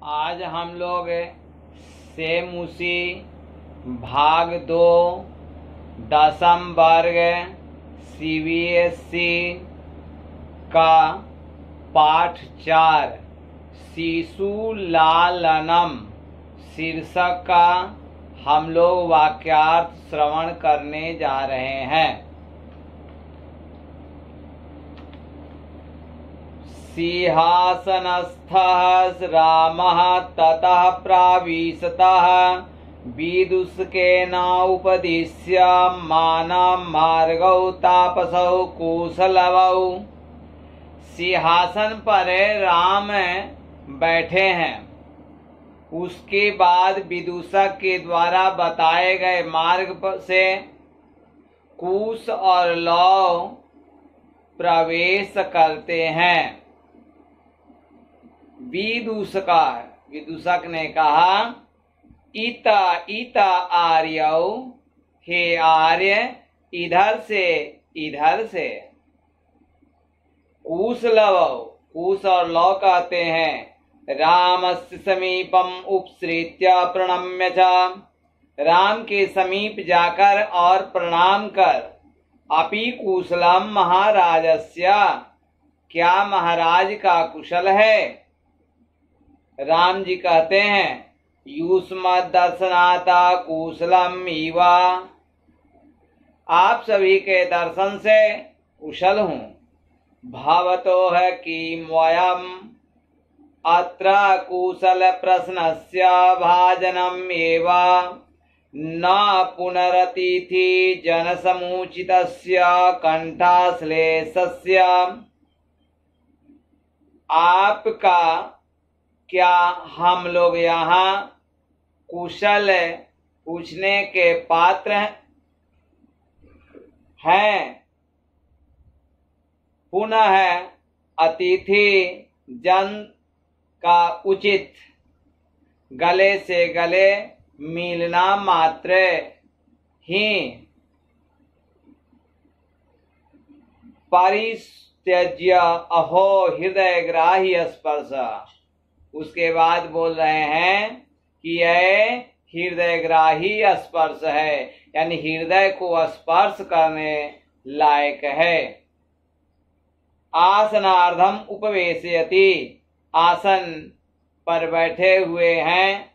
आज हम लोग सेमुसी भाग 2 दसम वर्ग CBSE का पाठ 4 शिशु लालनम शीर्षक का हम लोग वाक्यार्थ श्रवण करने जा रहे हैं। सिंहासनस्थः रामः ततः प्राविशतः विदुषकेन उपदिश्य मानं मार्गौ तापसौ कुशलवौ। सिंहासन पर राम बैठे हैं। उसके बाद विदूषक के द्वारा बताए गए मार्ग से कुश और लव प्रवेश करते हैं। विदूषक ने कहा, इता इता आर्यौ, हे आर्य इधर से। कुशलवौ, कुश और लव कहते हैं रामस्य समीपम उपसृत्य प्रणम्य च, राम के समीप जाकर और प्रणाम कर। अपि कुशलम महाराजस्य, क्या महाराज का कुशल है? राम जी कहते हैं युष्मद् दर्शनाता कुशलम इवा, आप सभी के दर्शन से कुशल हूँ। भवतो है किम वयम अत्र कुशल प्रश्नस्य भाजनम एवा न पुनरतिथि जनसमुचितस्य कंठाश्लेषस्य। आपका क्या हम लोग यहाँ कुशल पूछने के पात्र हैं? पुनः अतिथि जन का उचित गले से गले मिलना मात्र ही परित्यज्य अहो हृदय ग्राही स्पर्श। उसके बाद बोल रहे हैं कि यह हृदय ग्राही स्पर्श है, यानी हृदय को स्पर्श करने लायक है। आसनार्धम उपवेशयति, आसन पर बैठे हुए हैं।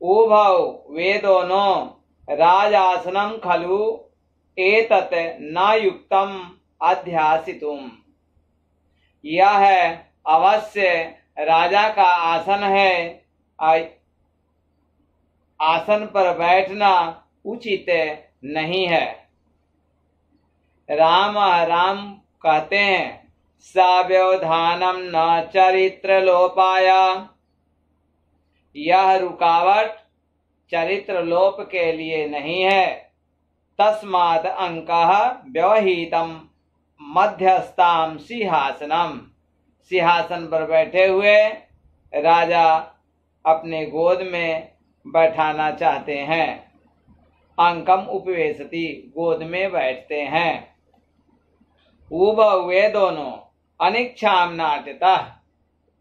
उभौ, वे दोनों राजासनम खलु एतत् न युक्तम अध्यासितुम, यह अवश्य राजा का आसन है। आसन पर बैठना उचित नहीं है। राम कहते हैं सव्यवधानम न चरित्र लोपाय, यह रुकावट चरित्र लोप के लिए नहीं है। तस्मात् अंकः व्यवहितम मध्यस्थाम सिंहासनम, सिंहासन पर बैठे हुए राजा अपने गोद में बैठाना चाहते हैं। अंकम उपवेशति, गोद में बैठते हैं। उभौ, वे दोनों अनिच्छाम नाट्यतः,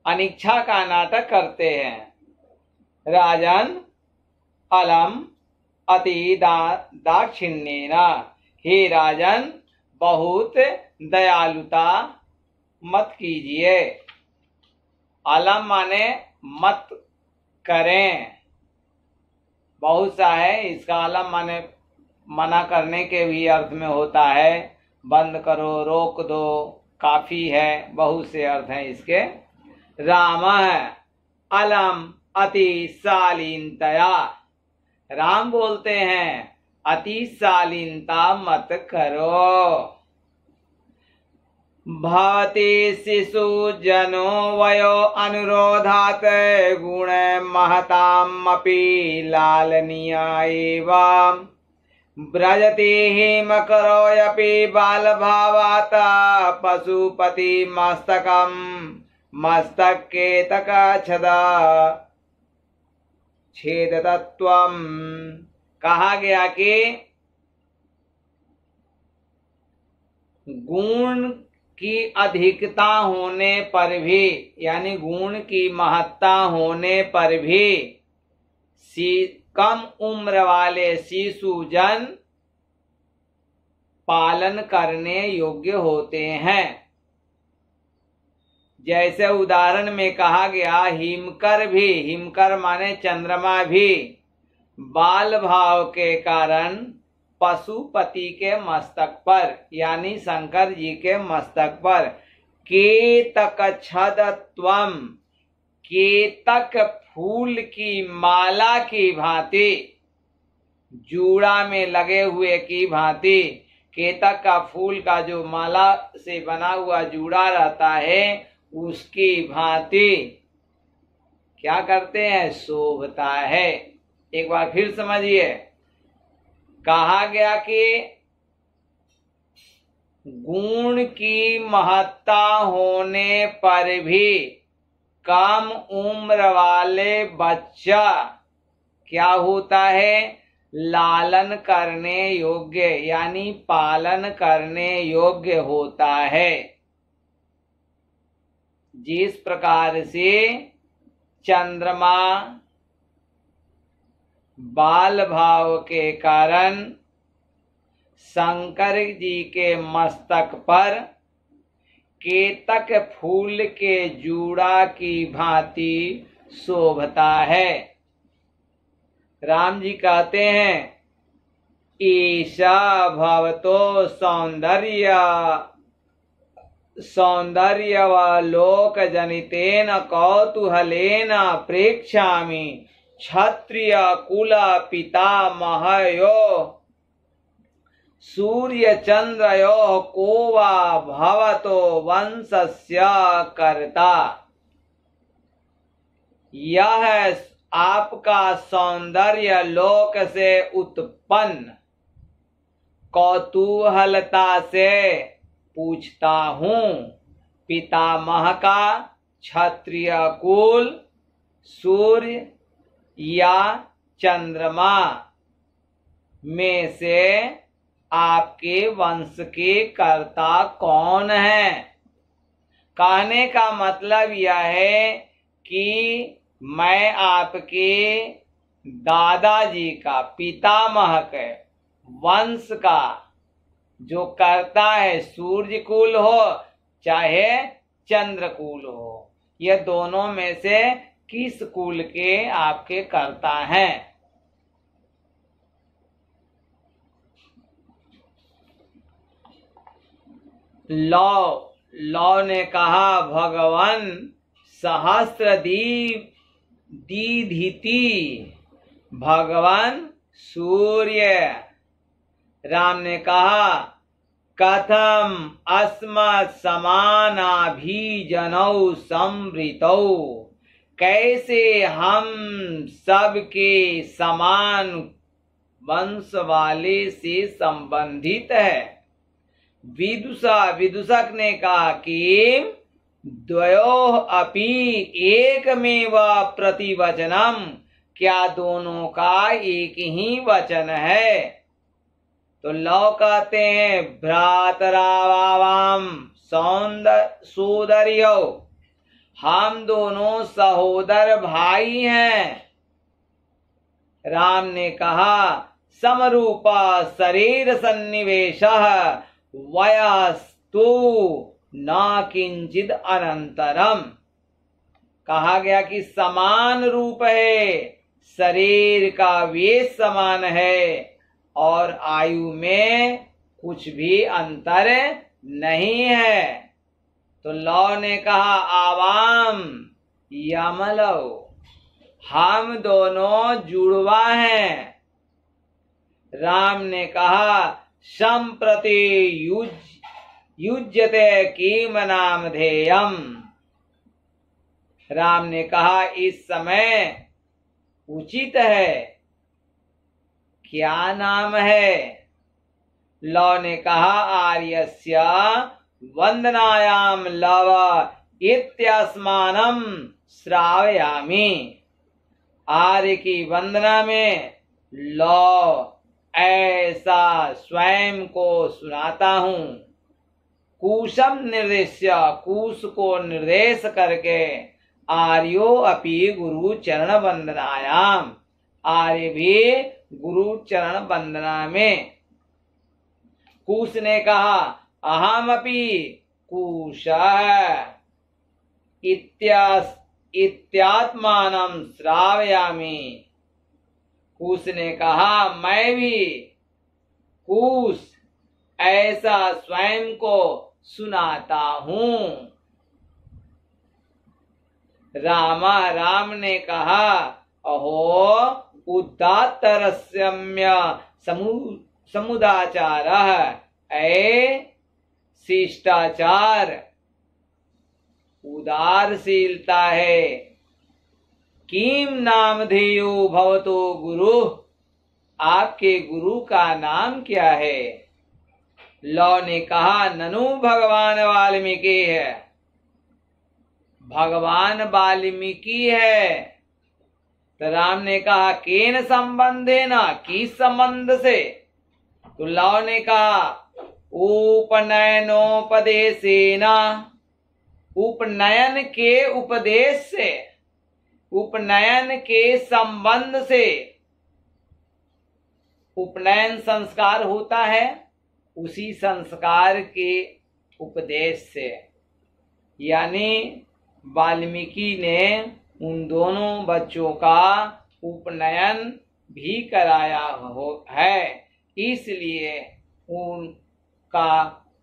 अनिच्छा का नाटक करते हैं। राजन अलम अति दाक्षिण्येन, हे राजन बहुत दयालुता मत कीजिए। अलम माने मत करें, बहुत सा है। इसका अलम माने मना करने के भी अर्थ में होता है। बंद करो, रोक दो, काफी है, बहुत से अर्थ हैं इसके। राम अलम अति शालीनतया, राम बोलते हैं अति शालीनता मत करो। भवति शिशु जनो वयो अनुरोधात गुण महताम अपि लालनीया एव, ब्रजति हिमकरोऽपि बालभावात् पशुपति मस्तकम मस्तकेतक छदा छेदतत्वम। कहा गया कि गुण की अधिकता होने पर भी, यानी गुण की महत्ता होने पर भी कम उम्र वाले शिशु जन पालन करने योग्य होते हैं। जैसे उदाहरण में कहा गया, हिमकर माने चंद्रमा भी बाल भाव के कारण पशुपति के मस्तक पर, यानी शंकर जी के मस्तक पर केतक छदत्वम, केतक फूल की माला की भांति, जूड़ा में लगे हुए की भांति, केतक का फूल का जो माला से बना हुआ जूड़ा रहता है उसकी भांति क्या करते हैं, शोभता है। एक बार फिर समझिए, कहा गया कि गुण की महत्ता होने पर भी कम उम्र वाले बच्चा क्या होता है, लालन करने योग्य, यानी पालन करने योग्य होता है। जिस प्रकार से चंद्रमा बाल भाव के कारण शंकर जी के मस्तक पर केतक फूल के जूड़ा की भांति शोभता है। राम जी कहते हैं, ईशा भवतो सौंदर्यवलोक जनितेन कौतूहलेन प्रेक्षामि क्षत्रिय कुल पितामहयो सूर्य चंद्रयो को वा भवतो वंशस्य कर्ता। यह आपका सौंदर्य लोक से उत्पन्न कौतूहलता से पूछता हूँ, पितामह का क्षत्रिय कुल, सूर्य या चंद्रमा में से आपके वंश के कर्ता कौन है। कहने का मतलब यह है कि मैं आपके दादाजी का, पितामह के वंश का जो कर्ता है, सूर्य कुल हो चाहे चंद्र कुल हो, ये दोनों में से किस कुल के आपके कर्ता हैं। लौ ने कहा, भगवान सहस्त्र दीधिति, भगवान सूर्य। राम ने कहा, कथम अस्मत् समानाभिजनौ संवृतौ, कैसे हम सबके समान वंश वाले से संबंधित है। विदूषक ने कहा कि द्वयोः अपि एकमेव प्रतिवचनम, क्या दोनों का एक ही वचन है। तो लौ कहते हैं, भ्रातरावाम सोदर्यो, हम दोनों सहोदर भाई हैं। राम ने कहा, समरूपा शरीर सन्निवेशः वयस्तु न किंचिद अनंतरम। कहा गया कि समान रूप है, शरीर का वेश समान है और आयु में कुछ भी अंतर नहीं है। तो लौ ने कहा, आवाम यमलौ, हम दोनों जुड़वा हैं। राम ने कहा, संप्रति युज्यते किम नामधेयम। राम ने कहा, इस समय उचित है, क्या नाम है। लौ ने कहा, आर्यस्य वंदनायाम लव इत्यस्मानम श्रावयामि। आर्य की वंदना में लौ ऐसा स्वयं को सुनाता हूँ। कुशम निर्देश्य, कुश को निर्देश करके आर्यो अपि गुरु चरण वंदनायाम, आर्य भी गुरु चरण वंदना में। कुश ने कहा अहमपि कुशः इत्यात्मानं श्रावयामि। कुश ने कहा मैं भी कुश ऐसा स्वयं को सुनाता हूं। राम ने कहा अहो उदात्तरस्यम्य समुदाचारः, ऐ शिष्टाचार उदारशीलता है। किम नामधेयो भवतो गुरु, आपके गुरु का नाम क्या है? लौ ने कहा ननु भगवान वाल्मीकि है, भगवान वाल्मीकि है। तो राम ने कहा केन संबंधे न, किस संबंध से? तो लौ ने कहा उपनयनोपदेशेन, उपनयन के उपदेश से, उपनयन के संबंध से। उपनयन संस्कार होता है, उसी संस्कार के उपदेश से। यानी वाल्मीकि ने उन दोनों बच्चों का उपनयन भी कराया है, इसलिए उनका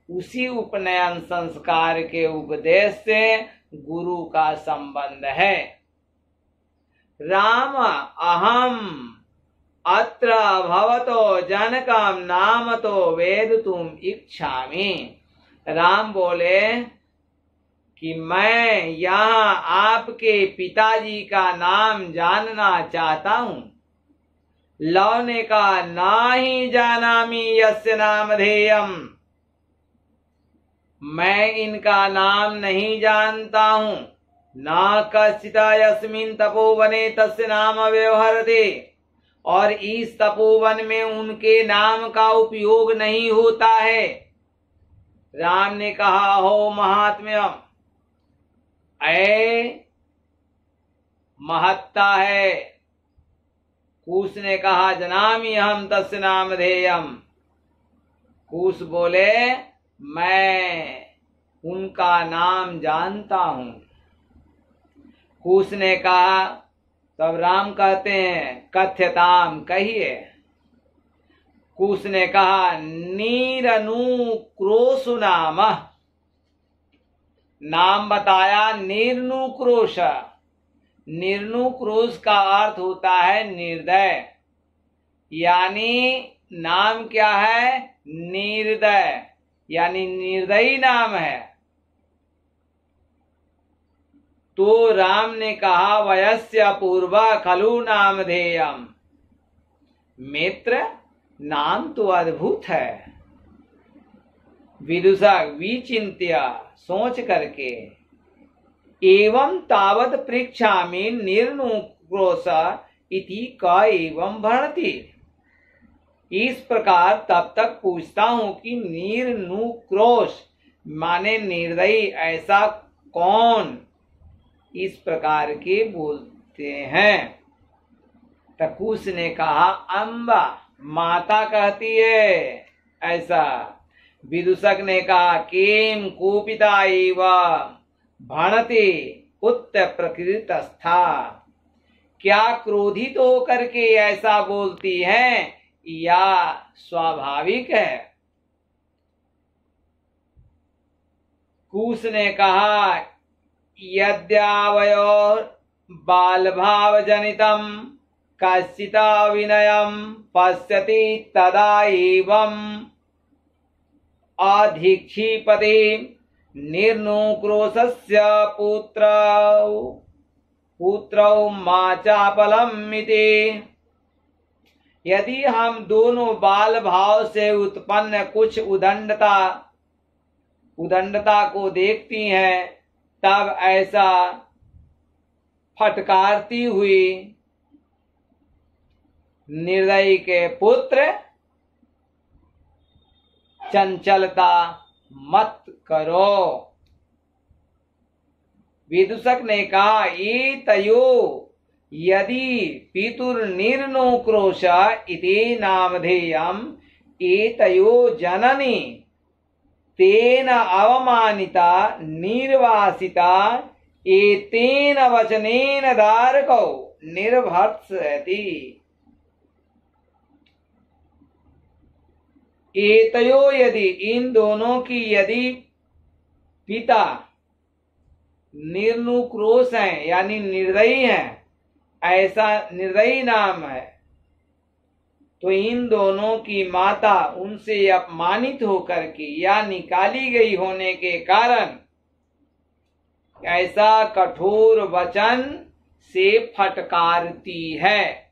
उसी उपनयन संस्कार के उपदेश से गुरु का संबंध है। राम अहम अत्र भवतो जनकम नाम तो वेदितुम इच्छामि। राम बोले कि मैं यहाँ आपके पिताजी का नाम जानना चाहता हूँ। लौ ने कहा नाही जानामि यस्य नामधेयम्, मैं इनका नाम नहीं जानता हूँ। ना कश्चिता यस्मिन् तपोवने तस्य नाम व्यवहरते, और इस तपोवन में उनके नाम का उपयोग नहीं होता है। राम ने कहा हो महात्म्यम, ऐ महत्ता है। कुश ने कहा जनामि हम तस्य नामधेयम्। कुश बोले मैं उनका नाम जानता हूं। कुश ने कहा, तब राम कहते हैं कथ्यताम, कहिए। कुश ने कहा नीरनुक्रोशु नाम, नाम बताया निर्नुक्रोश। निर्नुक्रोश का अर्थ होता है निर्दय, यानी नाम क्या है? निर्दय, यानी निर्दयी नाम है। तो राम ने कहा वयस्य पूर्व खलु नामधेयम्, मित्र नाम तो अद्भुत है। विदुषक विचिंत्य, सोच करके, एवं तावत पृच्छामि निर्नुक्रोश इति क एवं भणति। इस प्रकार तब तक पूछता हूं कि निर्नुक्रोश माने निर्दयी ऐसा कौन इस प्रकार के बोलते हैं? तकुश ने कहा अम्बा, माता कहती है ऐसा। विदुषक ने कहा किम कुपिता इव भणति उत प्रकृतस्था, क्या क्रोधित होकर के ऐसा बोलती है या स्वाभाविक है? कुश ने कहा यद्यावयो बालभाव जनितम कश्चिता विनयम पश्यति तदा एवं अधिक्षिपति निर्नुक्रोशस्य पुत्रौ माचापलम् इति। यदि हम दोनों बाल भाव से उत्पन्न कुछ उदंडता को देखती हैं, तब ऐसा फटकारती हुई निर्दयी के पुत्र चंचलता मत करो। विदूषक ने कहा, ये तयो यदि पितुर्निर्नुक्रोश इति नामधेयम् एतयो जननी तेन अवमानिता निर्वासिता एतेन वचनेन दारकौ निर्भर्त्सयति। एतयो यदि, इन दोनों की यदि पिता निर्नुक्रोश हैं यानी निर्दयी हैं, ऐसा निर्दयी नाम है, तो इन दोनों की माता उनसे अपमानित होकर के या निकाली गई होने के कारण ऐसा कठोर वचन से फटकारती है।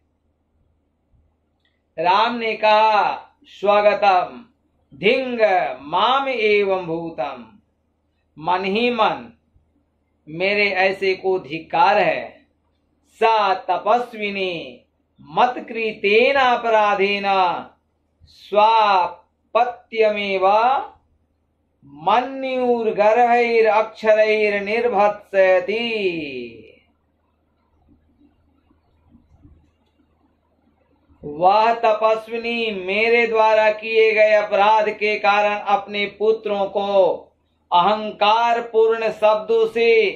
राम ने कहा, स्वगतम धिंग माम एवं भूतम, मन ही मन मेरे ऐसे को धिक्कार है। सा तपस्विनी मत कृतेन अपराधेन स्वापत्यमेव मन्युर्गर्भैर अक्षरैर निर्भत्सयति। वह तपस्विनी मेरे द्वारा किए गए अपराध के कारण अपने पुत्रों को अहंकार पूर्ण शब्दों से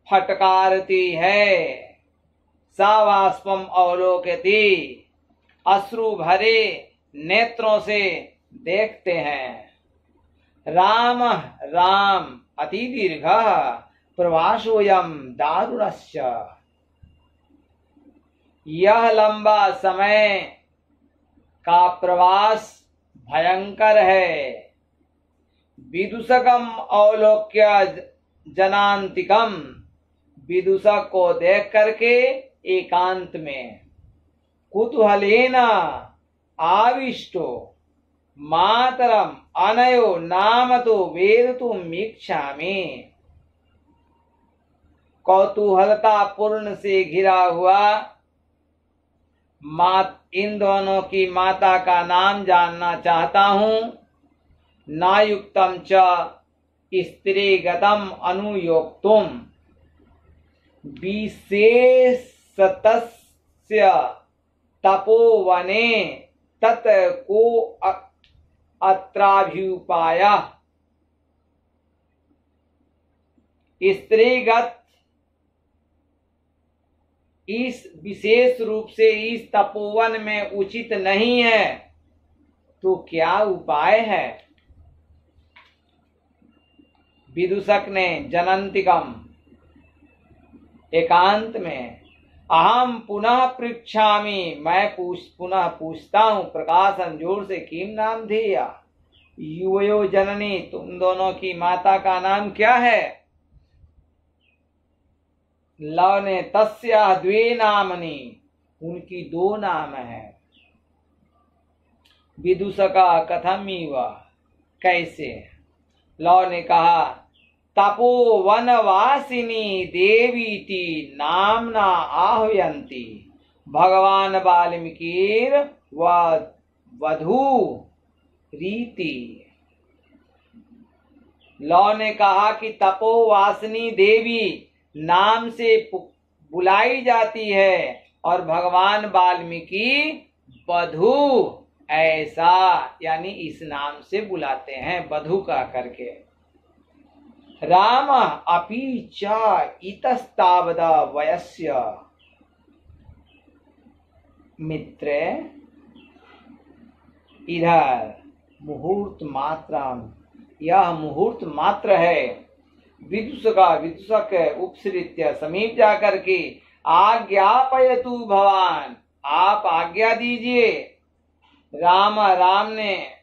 फटकारती है। सावास्पम अवलोकयति, अश्रु भरे नेत्रों से देखते हैं। राम राम अति दीर्घ प्रवासोयम दारुणस्य, यह लंबा समय का प्रवास भयंकर है। विदूषकम अवलोक्य जनांतिकम, विदूषक को देख करके एकांत में कुतूहलेन आविष्टो मातरम अनयो नाम तो वेदतुम इच्छामि, कौतूहलता पूर्ण से घिरा हुआ इन दोनों की माता का नाम जानना चाहता हूं। नायुक्तम च स्त्रीगतम अनुयोक्तुम विशेषतस्य तपोवने तत् को अत्राभ्युपायः। स्त्रीगत इस विशेष रूप से इस तपोवन में उचित नहीं है, तो क्या उपाय है? विदूषक ने जनंतिकम एकांत में, अहम पुनः पृच्छामि, मैं पुनः पूछता हूं, प्रकाशन जोर से, किम नाम धेया युवयो जननी, तुम दोनों की माता का नाम क्या है? लव ने तस्या द्वे नामनी, उनकी दो नाम है। विदूषका कथमिव, कैसे? लव ने कहा, तपोवनवासिनी देवीति नामना आह्वयन्ति, भगवान वाल्मीकिर वधू रीति। लव ने कहा कि तपोवासिनी देवी नाम से बुलाई जाती है और भगवान वाल्मीकि बधू, ऐसा यानी इस नाम से बुलाते हैं, बधू का करके। राम अपि च इतस्तावद वयस्य, मित्र इधर मुहूर्त मात्रम, यह मुहूर्त मात्र है। विदूषक उपसृत्य, समीप जाकर के, आज्ञापयतु भवान, आप आज्ञा दीजिए। राम ने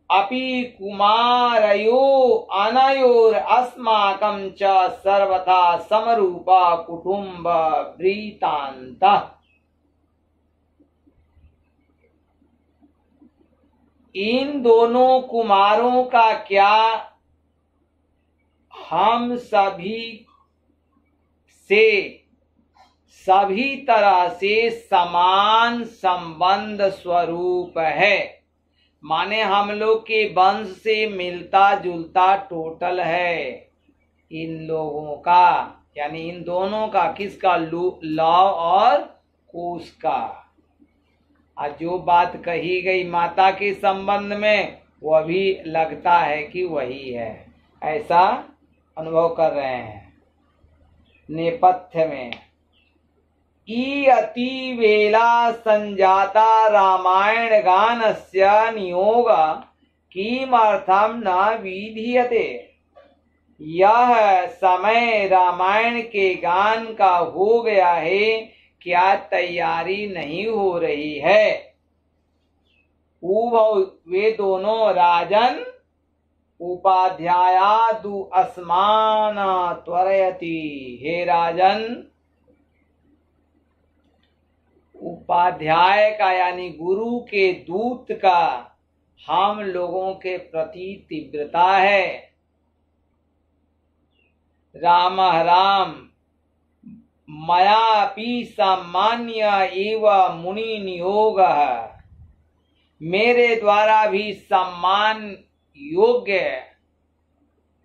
अपि कुमारयो अनयोर अस्माकं च सर्वथा समरूपा कुटुंब वृत्तान्त। इन दोनों कुमारों का क्या हम सभी से सभी तरह से समान संबंध स्वरूप है। माने हम लोग के वंश से मिलता जुलता टोटल है इन लोगों का, यानी इन दोनों का, किसका, लव और कुश का। आज जो बात कही गई माता के संबंध में वो भी लगता है कि वही है, ऐसा अनुभव कर रहे हैं। नेपथ्य में ई अति वेला संजाता रामायण गानस्य नियोग किमर्थम न विधीयते। यह समय रामायण के गान का हो गया है, क्या तैयारी नहीं हो रही है। उभौ, वे दोनों राजन, उपाध्यायादु अस्मान त्वरयति। हे राजन, उपाध्याय का यानी गुरु के दूत का हम लोगों के प्रति तीव्रता है। राम राम मयापि सामान्य एव मुनि नियोग। मेरे द्वारा भी सम्मान योग्य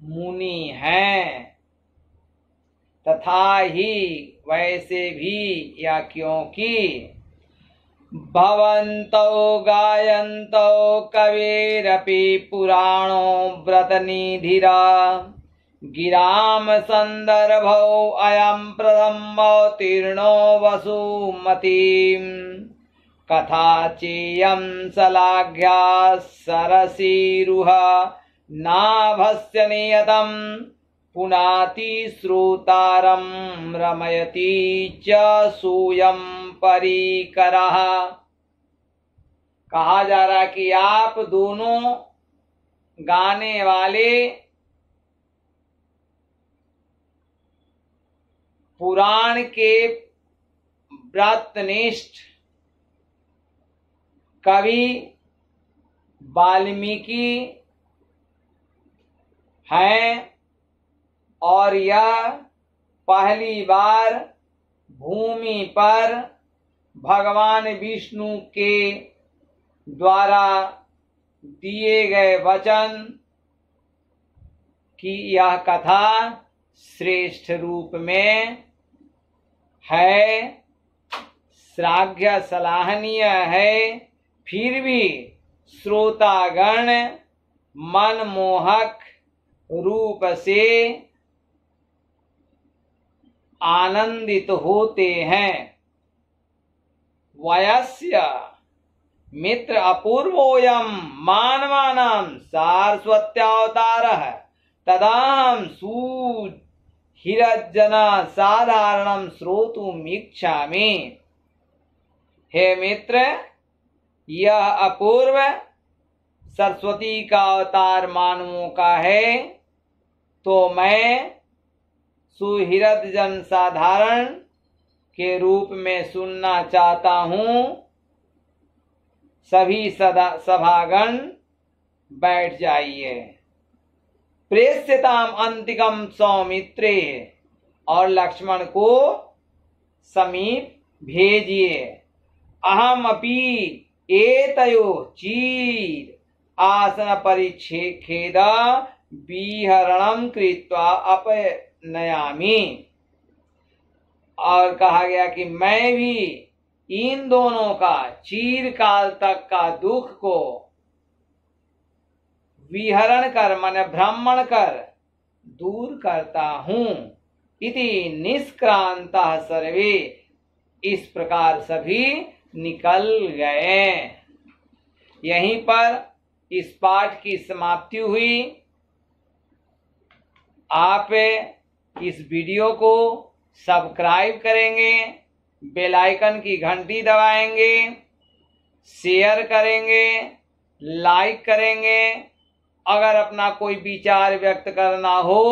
मुनि हैं, तथा ही वैसे भी, या क्योंकि भवन्तौ गायन्तौ कवेरपि पुराणो व्रतनिधिरा गिराम संदर्भौ अयं प्रथमोत्तीर्णो वसुमतीम् कथा चेयं सलाघ्या सरसीरुह नाभस्य नियतम् पुनाति श्रोतारं रमयति च सूयं परिकरः। कहा जा रहा कि आप दोनों गाने वाले पुराण के व्रतनिष्ठ कवि वाल्मीकि हैं, और यह पहली बार भूमि पर भगवान विष्णु के द्वारा दिए गए वचन की यह कथा श्रेष्ठ रूप में है, श्लाघ्य सराहनीय है। फिर भी श्रोतागण मनमोहक रूप से आनंदित होते हैं। वयस्य मित्र अपूर्वोऽयं मानवानां सारस्वत्यावतारः तदाहं सुहृदजना साधारणं श्रोतुमिच्छामि। हे मित्र, यह अपूर्व सरस्वती का अवतार मानवों का है, तो मैं सुहृद जन साधारण के रूप में सुनना चाहता हूँ। सभी सभागण बैठ जाइए। प्रेष्यताम अंतिकम सौमित्रे, और लक्ष्मण को समीप भेजिए। अहम अपि एतयो चीर आसन परिच्छेद विहरणम कृत्वा अपनयामि। और कहा गया कि मैं भी इन दोनों का चीरकाल तक का दुख को विहरण कर, माने भ्रमण कर दूर करता हूं। इति निष्क्रांता सर्वे, इस प्रकार सभी निकल गए। यहीं पर इस पाठ की समाप्ति हुई। आप इस वीडियो को सब्सक्राइब करेंगे, बेल आइकन की घंटी दबाएंगे, शेयर करेंगे, लाइक करेंगे। अगर अपना कोई विचार व्यक्त करना हो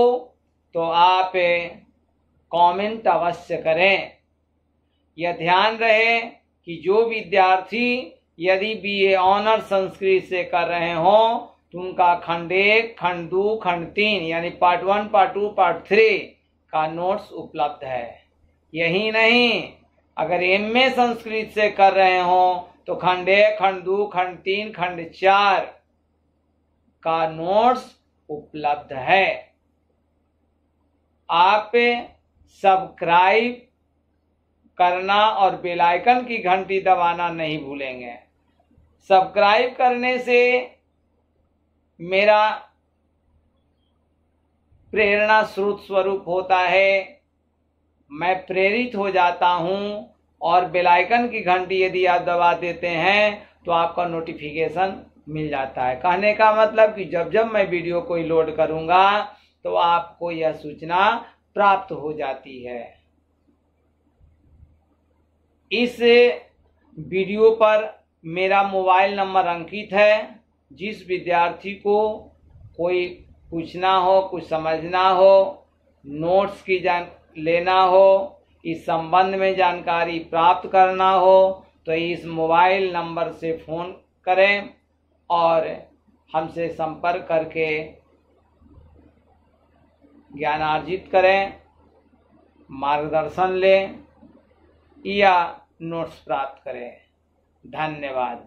तो आप कमेंट अवश्य करें। यह ध्यान रहे कि जो विद्यार्थी यदि बीए ऑनर्स संस्कृत से कर रहे हो तो उनका खंड 1, खंड 2, खंड 3 यानी पार्ट 1, पार्ट 2, पार्ट 3 का नोट्स उपलब्ध है। यही नहीं, अगर एमए संस्कृत से कर रहे हो तो खंड 1, खंड 2, खंड 3, खंड 4 का नोट्स उपलब्ध है। आप सब्सक्राइब करना और बेल आइकन की घंटी दबाना नहीं भूलेंगे। सब्सक्राइब करने से मेरा प्रेरणा स्रोत स्वरूप होता है, मैं प्रेरित हो जाता हूं, और बेल आइकन की घंटी यदि आप दबा देते हैं तो आपका नोटिफिकेशन मिल जाता है। कहने का मतलब कि जब जब मैं वीडियो कोई लोड करूंगा तो आपको यह सूचना प्राप्त हो जाती है। इस वीडियो पर मेरा मोबाइल नंबर अंकित है। जिस विद्यार्थी को कोई पूछना हो, कुछ समझना हो, नोट्स की लेना हो, इस संबंध में जानकारी प्राप्त करना हो, तो इस मोबाइल नंबर से फ़ोन करें और हमसे संपर्क करके ज्ञानार्जित करें, मार्गदर्शन लें या नोट्स प्राप्त करें। धन्यवाद।